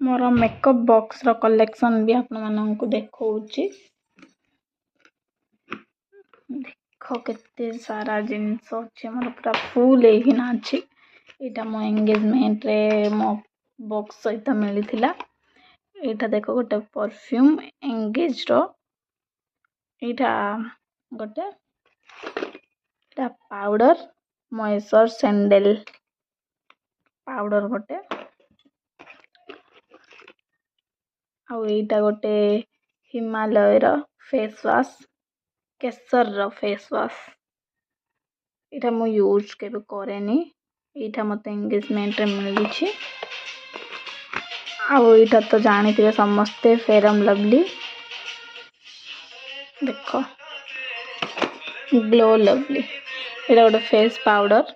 मोर makeup box रो collection भी आपण माननकु देखौची। देखो केते सारा जिनिस अच्छे मोर पूरा फुल एहिना अछि। एटा मो एंगेजमेंट रे मो बॉक्स सहित मिलिथिला। एटा देखो गोटे परफ्यूम एंगेज रो। एटा गोटे एटा पाउडर मॉइस्चर सैंडल पाउडर गोटे आउ एटा गोटे हिमालय रो फेस वॉश केसर रो फेस वॉश। एटा मो यूज केबे करेनी। एटा मते एंगेजमेंट रे मिली छी। आउ एटा तो जानिथिबे समस्ते फेरम लवली। देखो ग्लो लवली एटा गोटे फेस पाउडर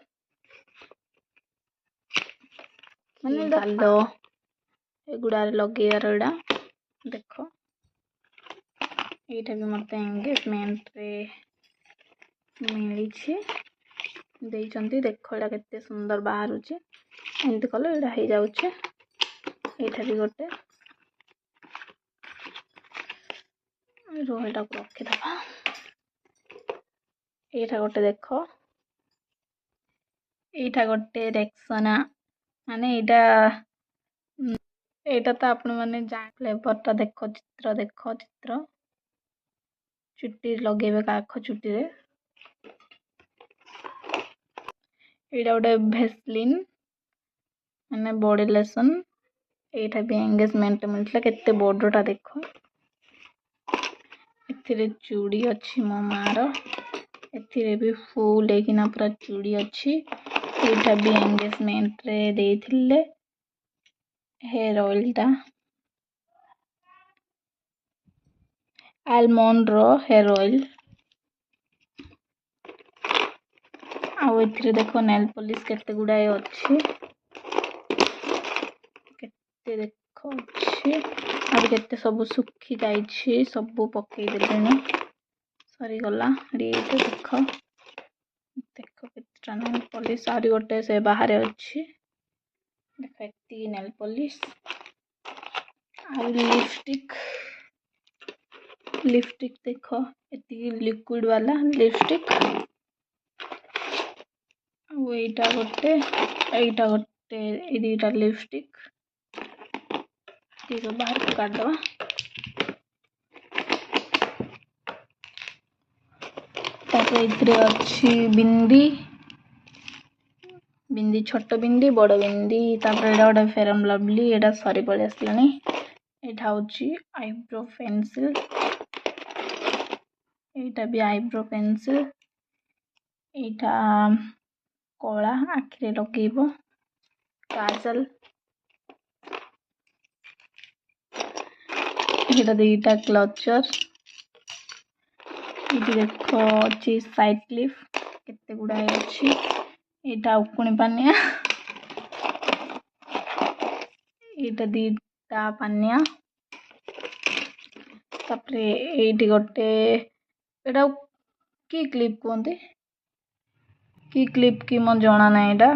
माने गालो एगुडा लगेयार एडा देखो। एटा भी मते एंगेजमेंट रे मिली छी देइचंती। देखो एटा केते सुंदर बाहरुची। एंती कलो एडा हे जाउछे। एटा भी गोटे रोहटा को रखि दबा। एटा गोटे देखो एटा गोटे रेक्सोना माने एटा तो आपण माने जान फ्लेवर ता देखो चित्र चुट्टी लगेबे काख चुट्टी रे। एटा गोटे भेसलिन माने बॉडी लोशन। एटा भी एंगेजमेंट मिलथला केते बॉर्डरटा देखो। एथिरे चूड़ी अछि मो मारो। एथिरे भी फुल एकिना पूरा चूड़ी अछि। एटा भी एंगेजमेंट रे देथिले हेयर ऑयल टा आलमंड रो हेयर ऑयल। आउ एथिरे देखो नेल पॉलिश केते गुडाए अछि। केते देखो अछि आ केते सब सुखी जाई छी सब पकई देलेनी सरी गला रे। देखो देखो केते नेल पॉलिश आरी गोटे से बाहर अछि। देखो एती नेल पॉलिश आ लिपस्टिक लिपस्टिक देखो एती लिक्विड वाला लिपस्टिक। आ एटा गोटे ए दुटा लिपस्टिक ये बाहर को काट दवा। तापर इधरे अछि बिंदी बिंदी छोट बिंदी बड़ बिंदी। तापर एडा गोटे फेरम लवली एडा सरी पळे आसलानी। एटा होची आईब्रो पेंसिल एटा भी आईब्रो पेंसिल। एटा कोला आखिरे लगेबो काजल। एटा दुटा क्लचर। इधर देखो अछि साइड क्लिप केते गुडा अछि। एटा उकुणी पानिया एटा दीटा पानिया। तापरे एठी गोटे एटा की क्लिप कोंते की क्लिप की मन जणा ना एटा।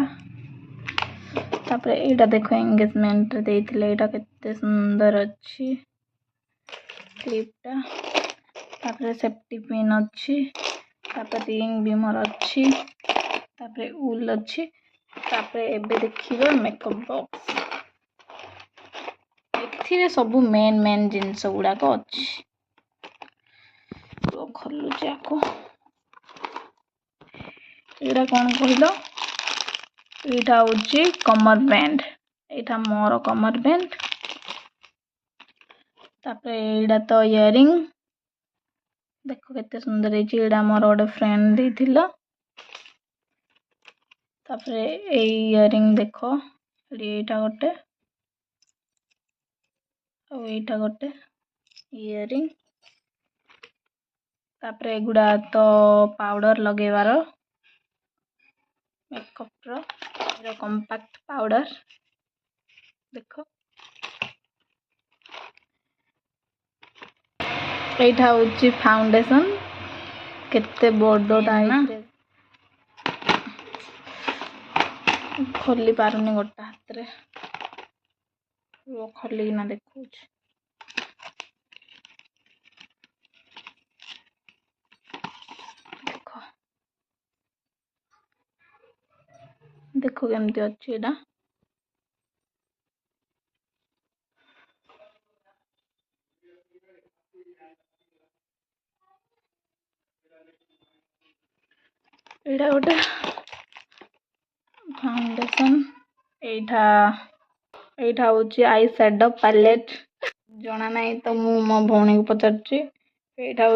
तापरे एटा देखो एंगेजमेंट रे देइथिले एटा केते सुंदर अछि क्लिप टा। तापरे सेफ्टी पिन अछि। तापरे रिंग भी मोर अछि। तापरे उल अछि। तापरे एबे देखिबो मेकअप बॉक्स। एथिरे सब मेन जिंस गुडा को अछि। तो खल्लु जाको एटा कोन कहिलो एटा होची कमर बैंड। एटा मोर कमर बैंड। तापरे एडा तो इयरिंग देखो केते सुंदर है। एडा मोर गोटे फ्रेंड देथिला। तापरे ए इयरिंग देखो एटा गोटे और एटा गोटे इयरिंग। तापरे एगुडा तो पाउडर लगेवारो मेकअप रो एटा कॉम्पैक्ट पाउडर देखो। एटा होची फाउंडेशन केते बडो टाइप खोली पारुनी गोटा हाथ रे। खाली ना देखो देखो देखो केमती अच्छी एटा एटा गोटे फाउंडेशन एटा एटा होची आई शैडो पैलेट जना नहीं तो मु मो भौणी को पचारची एटा